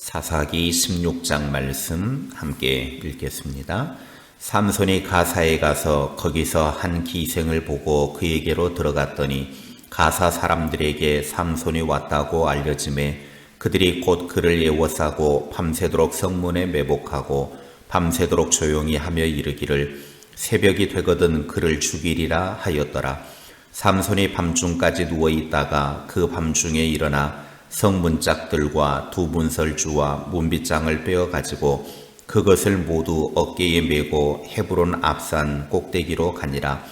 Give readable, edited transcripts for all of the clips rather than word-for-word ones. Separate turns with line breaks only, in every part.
사사기 16장 말씀 함께 읽겠습니다. 삼손이 가사에 가서 거기서 한 기생을 보고 그에게로 들어갔더니 가사 사람들에게 삼손이 왔다고 알려짐에 그들이 곧 그를 애워싸고 밤새도록 성문에 매복하고 밤새도록 조용히 하며 이르기를 새벽이 되거든 그를 죽이리라 하였더라. 삼손이 밤중까지 누워있다가 그 밤중에 일어나 성문짝들과 두 문설주와 문빗장을 빼어가지고 그것을 모두 어깨에 메고 헤브론 앞산 꼭대기로 가니라.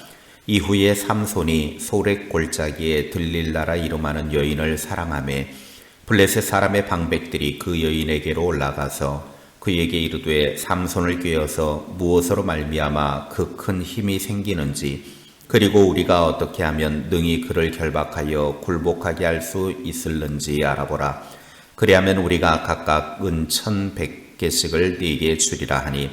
이후에 삼손이 소렉 골짜기에 들릴라라 이름하는 여인을 사랑하며 블레셋 사람의 방백들이 그 여인에게로 올라가서 그에게 이르되 삼손을 꾀어서 무엇으로 말미암아 그 큰 힘이 생기는지 그리고 우리가 어떻게 하면 능히 그를 결박하여 굴복하게 할 수 있을는지 알아보라. 그리하면 우리가 각각 은 1,100개씩을 네게 주리라 하니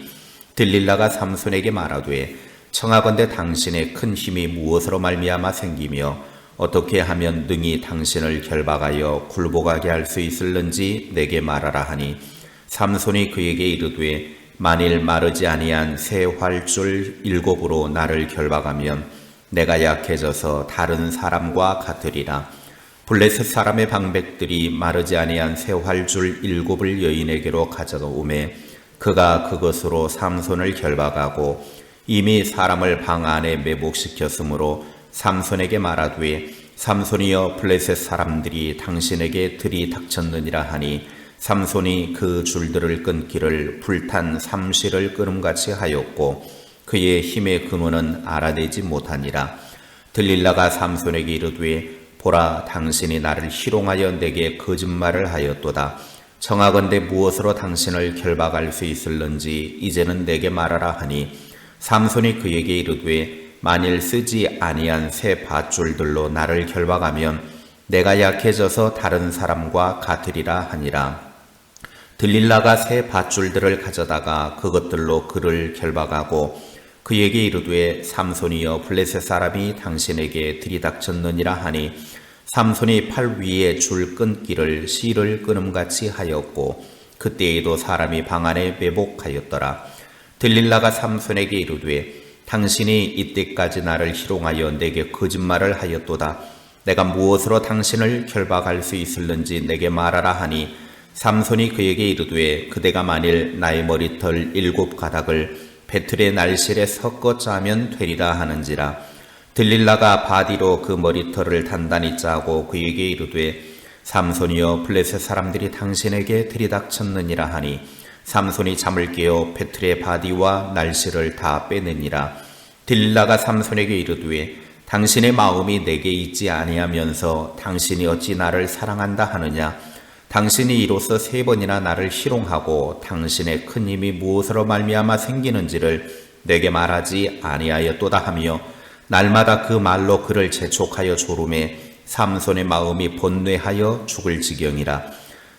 들릴라가 삼손에게 말하되 청하건대 당신의 큰 힘이 무엇으로 말미암아 생기며 어떻게 하면 능히 당신을 결박하여 굴복하게 할 수 있을는지 내게 말하라 하니 삼손이 그에게 이르되 만일 마르지 아니한 새 활줄 7으로 나를 결박하면 내가 약해져서 다른 사람과 같으리라. 블레셋 사람의 방백들이 마르지 아니한 새 활줄 7을 여인에게로 가져오매 그가 그것으로 삼손을 결박하고 이미 사람을 방 안에 매복시켰으므로 삼손에게 말하되 삼손이여 블레셋 사람들이 당신에게 들이 닥쳤느니라 하니 삼손이 그 줄들을 끊기를 불탄 삼실을 끊음같이 하였고 그의 힘의 근원은 알아내지 못하니라. 들릴라가 삼손에게 이르되 보라 당신이 나를 희롱하여 내게 거짓말을 하였도다. 청하건대 무엇으로 당신을 결박할 수 있을는지 이제는 내게 말하라 하니 삼손이 그에게 이르되 만일 쓰지 아니한 새 밧줄들로 나를 결박하면 내가 약해져서 다른 사람과 같으리라 하니라. 들릴라가 새 밧줄들을 가져다가 그것들로 그를 결박하고 그에게 이르되 삼손이여 블레셋 사람이 당신에게 들이닥쳤느니라 하니 삼손이 팔 위에 줄 끊기를 실을 끊음같이 하였고 그때에도 사람이 방 안에 매복하였더라. 들릴라가 삼손에게 이르되 당신이 이때까지 나를 희롱하여 내게 거짓말을 하였도다. 내가 무엇으로 당신을 결박할 수 있을는지 내게 말하라 하니 삼손이 그에게 이르되 그대가 만일 나의 머리털 7가닥을 배틀의 날실에 섞어 짜면 되리라 하는지라. 들릴라가 바디로 그 머리털을 단단히 짜고 그에게 이르되 삼손이여 블레셋 사람들이 당신에게 들이닥쳤느니라 하니 삼손이 잠을 깨어 배틀의 바디와 날실을 다 빼느니라. 들릴라가 삼손에게 이르되 당신의 마음이 내게 있지 아니하면서 당신이 어찌 나를 사랑한다 하느냐. 당신이 이로써 3번이나 나를 희롱하고 당신의 큰 힘이 무엇으로 말미암아 생기는지를 내게 말하지 아니하였도다 하며 날마다 그 말로 그를 재촉하여 조르매 삼손의 마음이 번뇌하여 죽을 지경이라.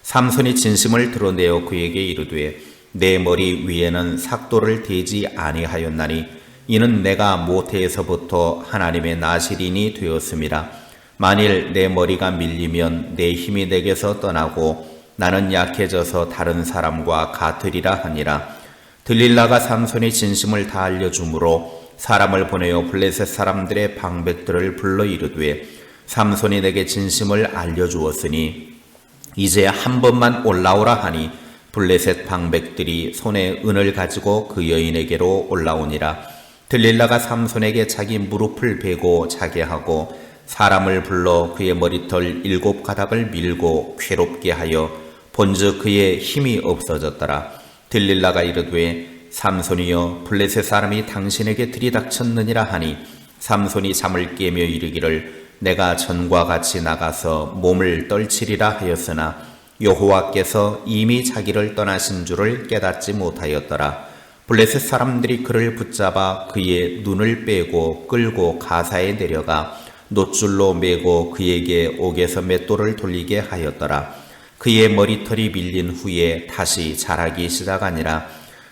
삼손이 진심을 드러내어 그에게 이르되 내 머리 위에는 삭도를 대지 아니하였나니 이는 내가 모태에서부터 하나님의 나실인이 되었음이라. 만일 내 머리가 밀리면 내 힘이 내게서 떠나고 나는 약해져서 다른 사람과 같으리라 하니라. 들릴라가 삼손의 진심을 다 알려주므로 사람을 보내어 블레셋 사람들의 방백들을 불러 이르되 삼손이 내게 진심을 알려주었으니 이제 한 번만 올라오라 하니 블레셋 방백들이 손에 은을 가지고 그 여인에게로 올라오니라. 들릴라가 삼손에게 자기 무릎을 베고 자게 하고 사람을 불러 그의 머리털 7가닥을 밀고 괴롭게 하여 본즉 그의 힘이 없어졌더라. 들릴라가 이르되 삼손이여 블레셋 사람이 당신에게 들이닥쳤느니라 하니 삼손이 잠을 깨며 이르기를 내가 전과 같이 나가서 몸을 떨치리라 하였으나 여호와께서 이미 자기를 떠나신 줄을 깨닫지 못하였더라. 블레셋 사람들이 그를 붙잡아 그의 눈을 빼고 끌고 가사에 내려가 놋줄로 매고 그에게 옥에서 맷돌을 돌리게 하였더라. 그의 머리털이 밀린 후에 다시 자라기 시작하니라.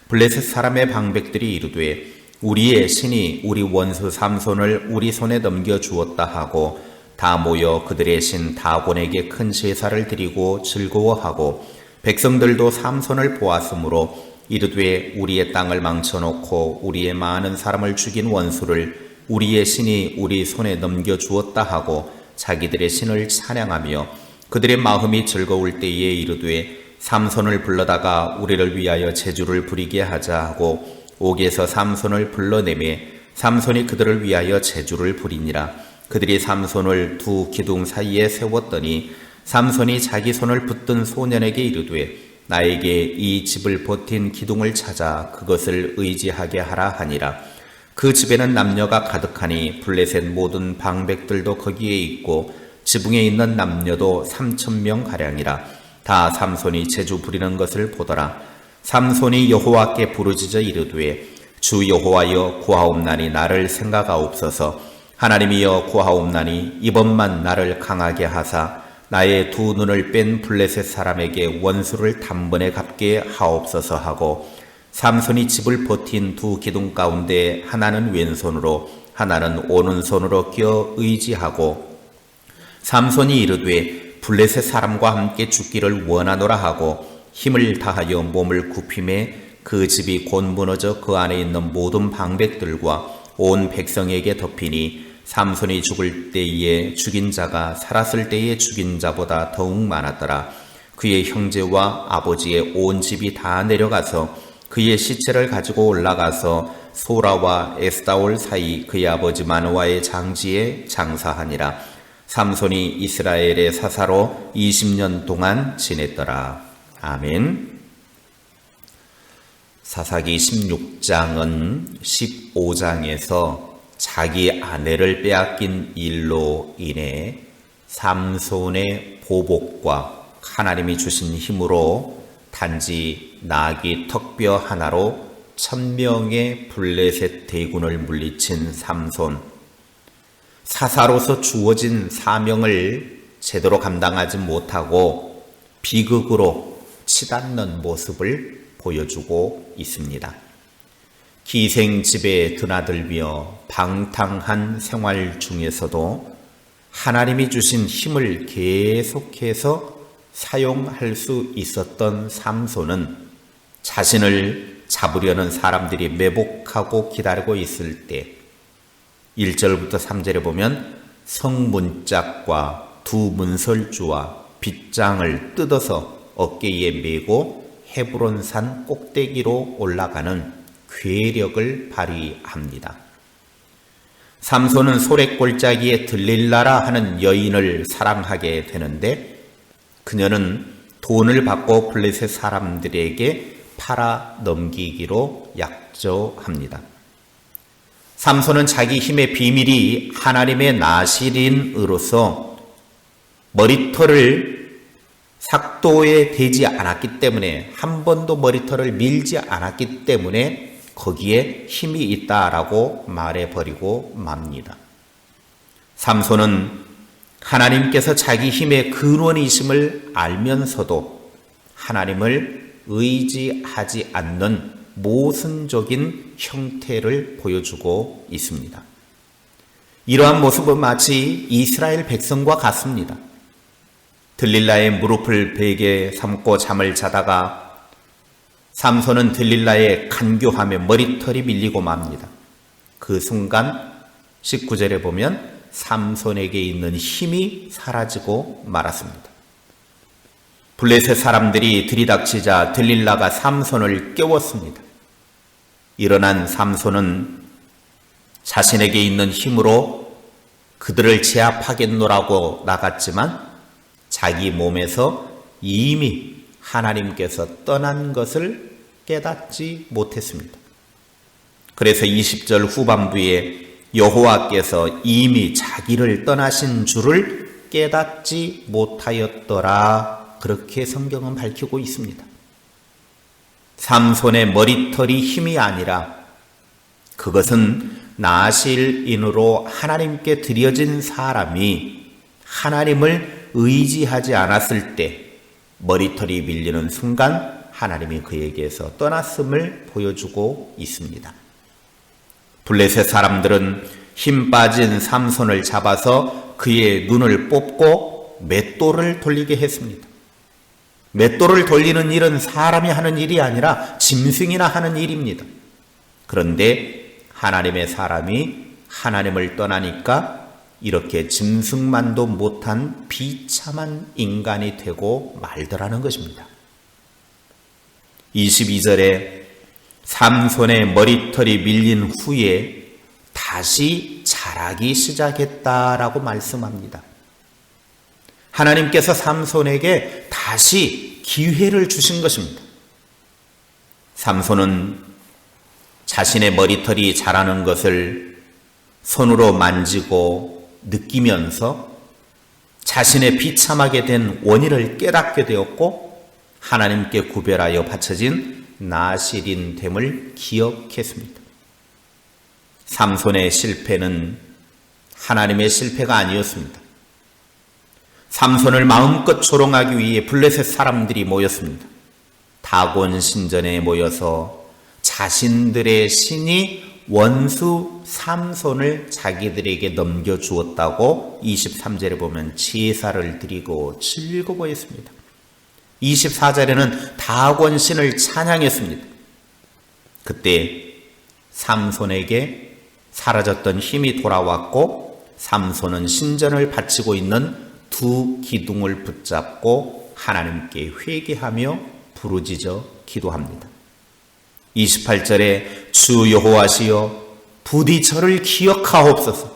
블레셋 사람의 방백들이 이르되 우리의 신이 우리 원수 삼손을 우리 손에 넘겨주었다 하고 다 모여 그들의 신 다곤에게 큰 제사를 드리고 즐거워하고 백성들도 삼손을 보았으므로 이르되 우리의 땅을 망쳐놓고 우리의 많은 사람을 죽인 원수를 우리의 신이 우리 손에 넘겨주었다 하고 자기들의 신을 찬양하며 그들의 마음이 즐거울 때에 이르되 삼손을 불러다가 우리를 위하여 제주를 부리게 하자 하고 옥에서 삼손을 불러내매 삼손이 그들을 위하여 제주를 부리니라. 그들이 삼손을 두 기둥 사이에 세웠더니 삼손이 자기 손을 붙든 소년에게 이르되 나에게 이 집을 버틴 기둥을 찾아 그것을 의지하게 하라 하니라. 그 집에는 남녀가 가득하니 블레셋 모든 방백들도 거기에 있고 지붕에 있는 남녀도 3,000명 가량이라. 다 삼손이 제주 부리는 것을 보더라. 삼손이 여호와께 부르짖어 이르되 주 여호와여 구하옵나니 나를 생각하옵소서. 하나님이여 구하옵나니 이번만 나를 강하게 하사 나의 두 눈을 뺀 블레셋 사람에게 원수를 단번에 갚게 하옵소서 하고 삼손이 집을 버틴 두 기둥 가운데 하나는 왼손으로 하나는 오른손으로 끼어 의지하고 삼손이 이르되 블레셋 사람과 함께 죽기를 원하노라 하고 힘을 다하여 몸을 굽힘에 그 집이 곧 무너져 그 안에 있는 모든 방백들과 온 백성에게 덮이니 삼손이 죽을 때에 죽인 자가 살았을 때에 죽인 자보다 더욱 많았더라. 그의 형제와 아버지의 온 집이 다 내려가서 그의 시체를 가지고 올라가서 소라와 에스다올 사이 그의 아버지 마노아의 장지에 장사하니라. 삼손이 이스라엘의 사사로 20년 동안 지냈더라. 아멘. 사사기 16장은 15장에서 자기 아내를 빼앗긴 일로 인해 삼손의 보복과 하나님이 주신 힘으로 단지 나귀 턱뼈 하나로 1,000명의 블레셋 대군을 물리친 삼손, 사사로서 주어진 사명을 제대로 감당하지 못하고 비극으로 치닫는 모습을 보여주고 있습니다. 기생집에 드나들며 방탕한 생활 중에서도 하나님이 주신 힘을 계속해서 사용할 수 있었던 삼손은 자신을 잡으려는 사람들이 매복하고 기다리고 있을 때 1절부터 3절에 보면 성문짝과 두 문설주와 빗장을 뜯어서 어깨에 메고 헤브론산 꼭대기로 올라가는 괴력을 발휘합니다. 삼손은 소래골짜기에 들릴라라 하는 여인을 사랑하게 되는데 그녀는 돈을 받고 블레셋 사람들에게 팔아 넘기기로 약조합니다. 삼손은 자기 힘의 비밀이 하나님의 나실인으로서 머리털을 삭도에 대지 않았기 때문에 한 번도 머리털을 밀지 않았기 때문에 거기에 힘이 있다라고 말해버리고 맙니다. 삼손은 하나님께서 자기 힘의 근원이심을 알면서도 하나님을 의지하지 않는 모순적인 형태를 보여주고 있습니다. 이러한 모습은 마치 이스라엘 백성과 같습니다. 들릴라의 무릎을 베개 삼고 잠을 자다가 삼손은 들릴라의 간교함에 머리털이 밀리고 맙니다. 그 순간 19절에 보면 삼손에게 있는 힘이 사라지고 말았습니다. 블레셋 사람들이 들이닥치자 들릴라가 삼손을 깨웠습니다. 일어난 삼손은 자신에게 있는 힘으로 그들을 제압하겠노라고 나갔지만 자기 몸에서 이미 하나님께서 떠난 것을 깨닫지 못했습니다. 그래서 20절 후반부에 여호와께서 이미 자기를 떠나신 줄을 깨닫지 못하였더라. 그렇게 성경은 밝히고 있습니다. 삼손의 머리털이 힘이 아니라 그것은 나실인으로 하나님께 드려진 사람이 하나님을 의지하지 않았을 때 머리털이 밀리는 순간 하나님이 그에게서 떠났음을 보여주고 있습니다. 블레셋 사람들은 힘 빠진 삼손을 잡아서 그의 눈을 뽑고 맷돌을 돌리게 했습니다. 맷돌을 돌리는 일은 사람이 하는 일이 아니라 짐승이나 하는 일입니다. 그런데 하나님의 사람이 하나님을 떠나니까 이렇게 짐승만도 못한 비참한 인간이 되고 말더라는 것입니다. 22절에 삼손의 머리털이 밀린 후에 다시 자라기 시작했다라고 말씀합니다. 하나님께서 삼손에게 다시 기회를 주신 것입니다. 삼손은 자신의 머리털이 자라는 것을 손으로 만지고 느끼면서 자신의 비참하게 된 원인을 깨닫게 되었고 하나님께 구별하여 바쳐진 나실인 됨을 기억했습니다. 삼손의 실패는 하나님의 실패가 아니었습니다. 삼손을 마음껏 조롱하기 위해 블레셋 사람들이 모였습니다. 다곤 신전에 모여서 자신들의 신이 원수 삼손을 자기들에게 넘겨주었다고 23절에 보면 제사를 드리고 즐거워했습니다. 24절에는 다곤 신을 찬양했습니다. 그때 삼손에게 사라졌던 힘이 돌아왔고 삼손은 신전을 바치고 있는 두 기둥을 붙잡고 하나님께 회개하며 부르짖어 기도합니다. 28절에 주 여호와시여 부디 저를 기억하옵소서.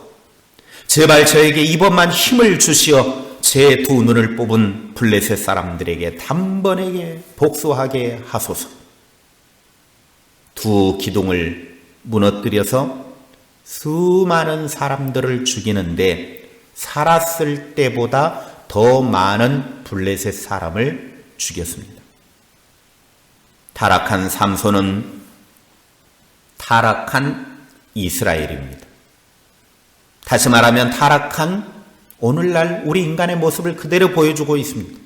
제발 저에게 이번만 힘을 주시어 제 두 눈을 뽑은 블레셋 사람들에게 단번에 복수하게 하소서. 두 기둥을 무너뜨려서 수많은 사람들을 죽이는데 살았을 때보다 더 많은 블레셋 사람을 죽였습니다. 타락한 삼손은 타락한 이스라엘입니다. 다시 말하면 타락한 오늘날 우리 인간의 모습을 그대로 보여주고 있습니다.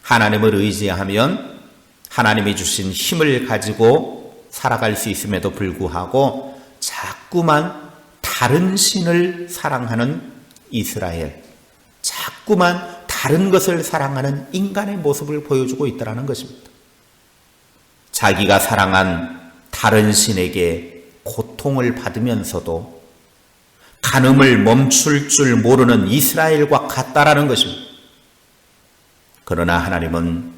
하나님을 의지하면 하나님이 주신 힘을 가지고 살아갈 수 있음에도 불구하고 자꾸만 다른 신을 사랑하는 이스라엘, 자꾸만 다른 것을 사랑하는 인간의 모습을 보여주고 있다는 것입니다. 자기가 사랑한 다른 신에게 고통을 받으면서도 간음을 멈출 줄 모르는 이스라엘과 같다라는 것입니다. 그러나 하나님은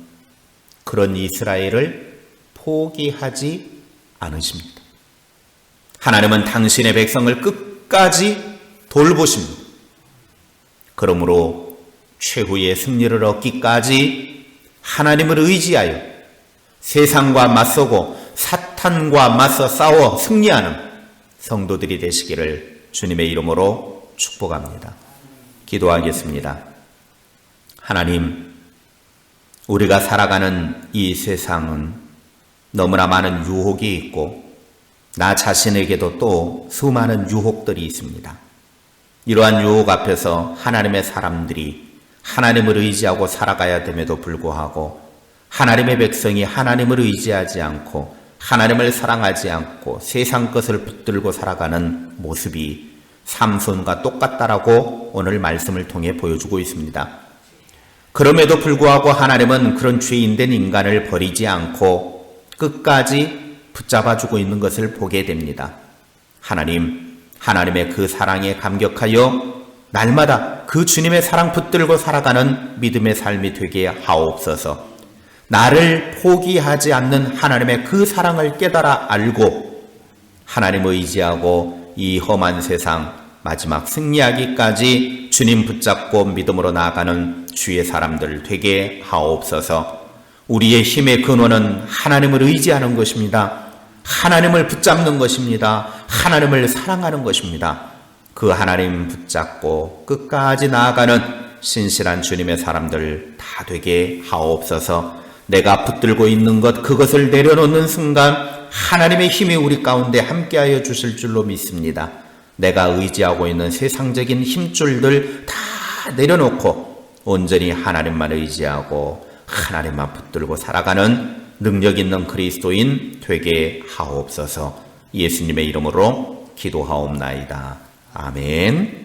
그런 이스라엘을 포기하지 않으십니다. 하나님은 당신의 백성을 끝까지 돌보십니다. 그러므로 최후의 승리를 얻기까지 하나님을 의지하여 세상과 맞서고 사탄과 맞서 싸워 승리하는 성도들이 되시기를 주님의 이름으로 축복합니다. 기도하겠습니다. 하나님, 우리가 살아가는 이 세상은 너무나 많은 유혹이 있고 나 자신에게도 또 수많은 유혹들이 있습니다. 이러한 유혹 앞에서 하나님의 사람들이 하나님을 의지하고 살아가야 됨에도 불구하고 하나님의 백성이 하나님을 의지하지 않고 하나님을 사랑하지 않고 세상 것을 붙들고 살아가는 모습이 삼손과 똑같다라고 오늘 말씀을 통해 보여주고 있습니다. 그럼에도 불구하고 하나님은 그런 죄인된 인간을 버리지 않고 끝까지 붙잡아주고 있는 것을 보게 됩니다. 하나님, 하나님의 그 사랑에 감격하여 날마다 그 주님의 사랑 붙들고 살아가는 믿음의 삶이 되게 하옵소서. 나를 포기하지 않는 하나님의 그 사랑을 깨달아 알고 하나님을 의지하고 이 험한 세상 마지막 승리하기까지 주님 붙잡고 믿음으로 나아가는 주의 사람들 되게 하옵소서. 우리의 힘의 근원은 하나님을 의지하는 것입니다. 하나님을 붙잡는 것입니다. 하나님을 사랑하는 것입니다. 그 하나님 붙잡고 끝까지 나아가는 신실한 주님의 사람들 다 되게 하옵소서. 내가 붙들고 있는 것 그것을 내려놓는 순간 하나님의 힘이 우리 가운데 함께하여 주실 줄로 믿습니다. 내가 의지하고 있는 세상적인 힘줄들 다 내려놓고 온전히 하나님만 의지하고 하나님만 붙들고 살아가는 능력 있는 그리스도인 되게 하옵소서. 예수님의 이름으로 기도하옵나이다. 아멘.